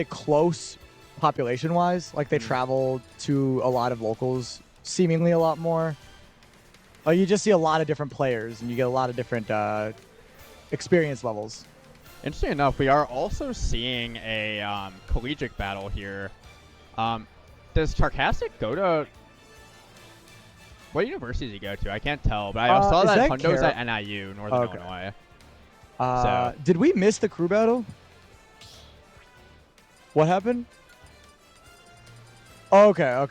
close population-wise. Like, they travel to a lot of locals, seemingly a lot more. You just see a lot of different players, and you get a lot of different experience levels. Interesting enough, we are also seeing a collegiate battle here. Does Sarcastic go to... What university does he go to? I can't tell, but I saw that Hundo's at NIU, Northern Illinois. Did we miss the crew battle? What happened? Okay. All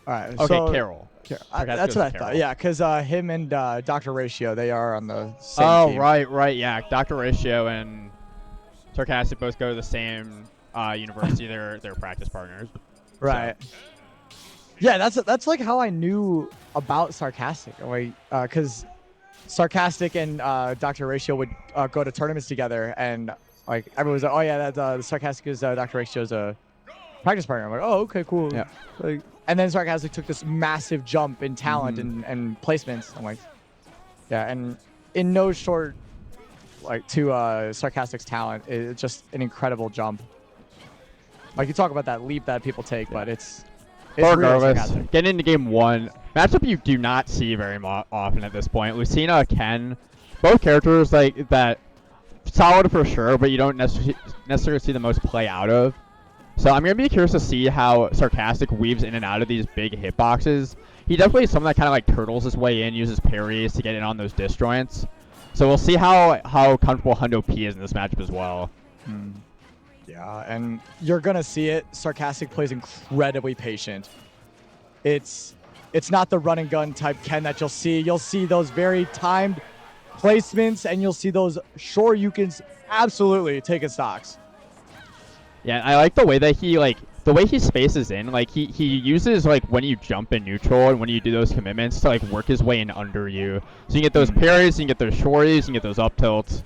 right. Okay, so, Carroll. That's what I thought. Yeah, because him and Dr. Ratio, they are on the same team. Right. Yeah, Dr. Ratio and Sarcastic both go to the same university. They're practice partners. Right. So. Yeah, that's like how I knew about Sarcastic. Because Sarcastic and Dr. Ratio would go to tournaments together, and like everyone was like, "Oh yeah, that's Sarcastic is Dr. Ratio's a practice partner." I'm like, "Oh, okay, cool." Yeah. Like, and then Sarcastic took this massive jump in talent and placements. I'm like, yeah, and in no short, like to Sarcastic's talent, it's just an incredible jump. Like, you talk about that leap that people take, but it's regardless, getting into game one, matchup you do not see very often at this point. Lucina, Ken, both characters like that, solid for sure, but you don't necessarily see the most play out of. So I'm going to be curious to see how Sarcastic weaves in and out of these big hitboxes. He definitely is someone that kind of like turtles his way in, uses parries to get in on those disjoints. So we'll see how comfortable HundoP is in this matchup as well. Yeah, and you're going to see it. Sarcastic plays incredibly patient. It's not the run and gun type Ken that you'll see. You'll see those very timed placements, and you'll see those Shoryukens absolutely taking stocks. Yeah, I like the way that he spaces in. Like he uses like when you jump in neutral and when you do those commitments to like work his way in under you. So you can get those parries, you can get those shories, you can get those up tilts.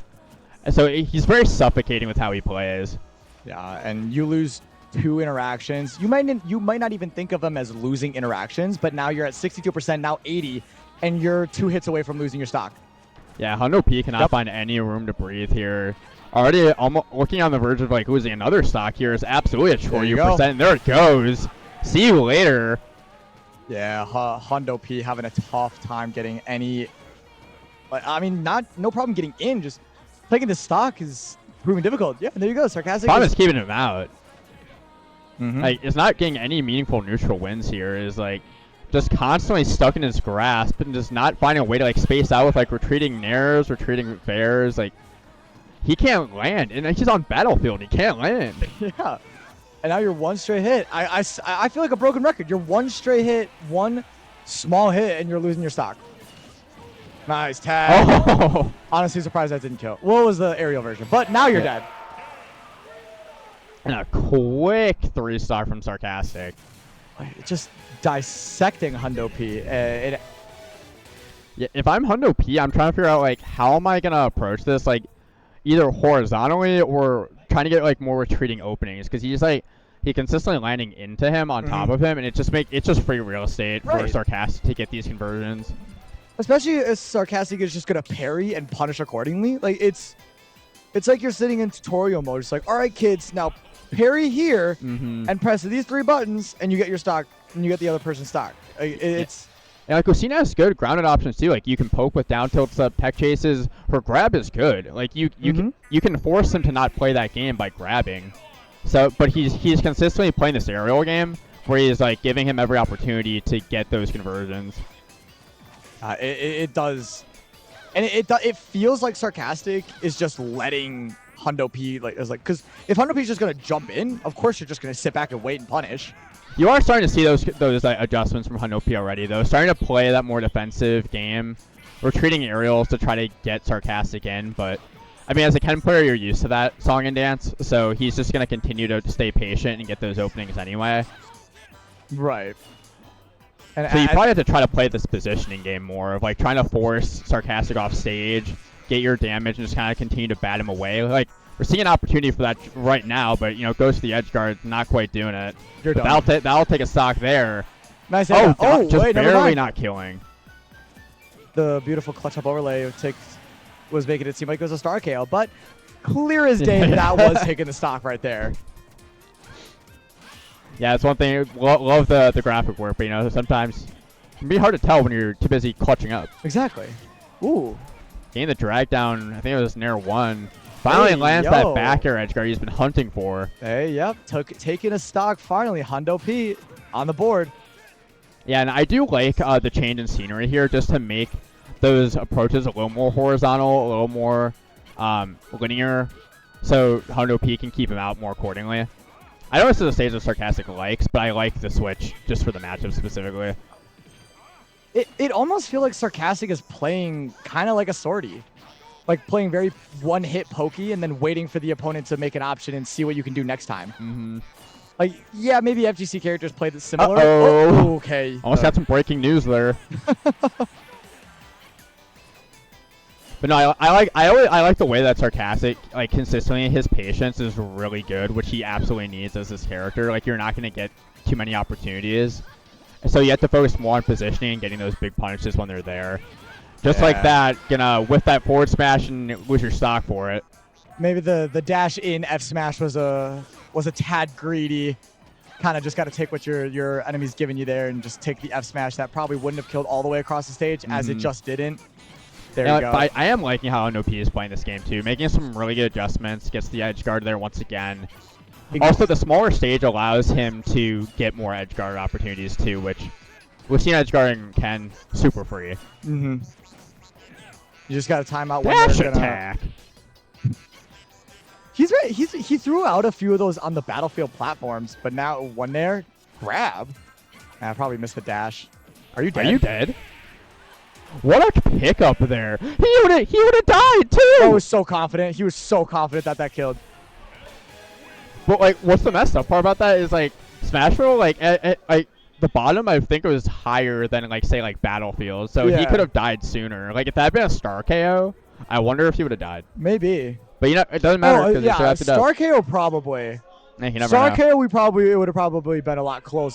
And so he's very suffocating with how he plays. Yeah, and you lose 2 interactions. You might not even think of them as losing interactions, but now you're at 62%, now 80, and you're 2 hits away from losing your stock. Yeah, HundoP cannot find any room to breathe here. Already almost looking on the verge of like losing another stock here is absolutely a Choryu percent. And there it goes. See you later. Yeah, HundoP having a tough time getting any. I mean, no problem getting in. Just taking the stock is proving difficult. Yeah, there you go. Sarcastic. Problem is keeping him out. Like, it's not getting any meaningful neutral wins here. Is like just constantly stuck in his grasp and just not finding a way to like space out with like retreating nairs, retreating fairs. Like, he can't land, and he's on Battlefield. He can't land. Yeah, and now you're 1 straight hit. I feel like a broken record. You're 1 straight hit, 1 small hit, and you're losing your stock. Nice tag. Oh. Honestly, surprised that didn't kill. What was the aerial version? But now you're dead. And a quick 3-star from Sarcastic. Just dissecting HundoP. Yeah, if I'm HundoP, I'm trying to figure out like how am I gonna approach this, like either horizontally or trying to get like more retreating openings, because he's like consistently landing into him on top of him, and it's just free real estate for Sarcastic to get these conversions. Especially if Sarcastic is just gonna parry and punish accordingly. Like it's like you're sitting in tutorial mode. It's like, all right, kids, now parry here and press these 3 buttons, and you get your stock, and you get the other person's stock. It's And like Lucina has good grounded options too. Like you can poke with down tilts, up tech chases. Her grab is good. Like you can force him to not play that game by grabbing. So, but he's consistently playing this aerial game where he's like giving him every opportunity to get those conversions. It does, and it feels like Sarcastic is just letting HundoP because if HundoP is just gonna jump in, of course you're just gonna sit back and wait and punish. You are starting to see those like, adjustments from HundoP already, though. Starting to play that more defensive game, retreating aerials to try to get Sarcastic in. But, I mean, as a Ken player, you're used to that song and dance, so he's just going to continue to stay patient and get those openings anyway. Right. And so you probably have to try to play this positioning game more, of like trying to force Sarcastic off stage, get your damage, and just kind of continue to bat him away. Like, we're seeing an opportunity for that right now, but, you know, goes to the edge guard, not quite doing it. That'll take a stock there. Nice. Just barely not killing. The beautiful clutch up overlay was making it seem like it was a star KO, but clear as day that was taking the stock right there. Yeah, it's one thing. Love the graphic work, but you know sometimes it can be hard to tell when you're too busy clutching up. Exactly. Ooh. Getting the drag down, I think it was near 1. Finally lands that back air edge guard he's been hunting for. Hey, yep. Taking a stock finally. HundoP on the board. Yeah, and I do like the change in scenery here just to make those approaches a little more horizontal, a little more linear, so HundoP can keep him out more accordingly. I know this is a stage that Sarcastic likes, but I like the switch just for the matchup specifically. It almost feels like Sarcastic is playing kind of like a Swordy. Like playing very one-hit pokey and then waiting for the opponent to make an option and see what you can do next time. Mm-hmm. Like, yeah, maybe FGC characters play this similar. Uh-oh. Okay. Almost got some breaking news there. But no, I like the way that Sarcastic, like, consistently, his patience is really good, which he absolutely needs as this character. Like, you're not going to get too many opportunities. And so you have to focus more on positioning and getting those big punishes when they're there. Just like that, gonna whip that forward smash and lose your stock for it. Maybe the dash in F smash was a tad greedy. Kind of just got to take what your enemy's giving you there and just take the F smash that probably wouldn't have killed all the way across the stage, as it just didn't. There you go. I am liking how HundoP is playing this game too, making some really good adjustments. Gets the edge guard there once again. Also, the smaller stage allows him to get more edge guard opportunities too, which Lucina edge guarding can super free. Mm-hmm. You just got to time out when Dash they're gonna attack. He threw out a few of those on the battlefield platforms, but now one there, grab. I probably missed the dash. Are you dead? Are you dead? What a pickup there! He would have died too. I was so confident. He was so confident that killed. But like, what's the messed up part about that is like Smash Bros. Like the bottom, I think it was higher than like say like Battlefield, so he could have died sooner. Like if that had been a star KO, I wonder if he would have died. Maybe. But you know, it doesn't matter because yeah, star KO probably. You never Star know. KO, it would have probably been a lot closer.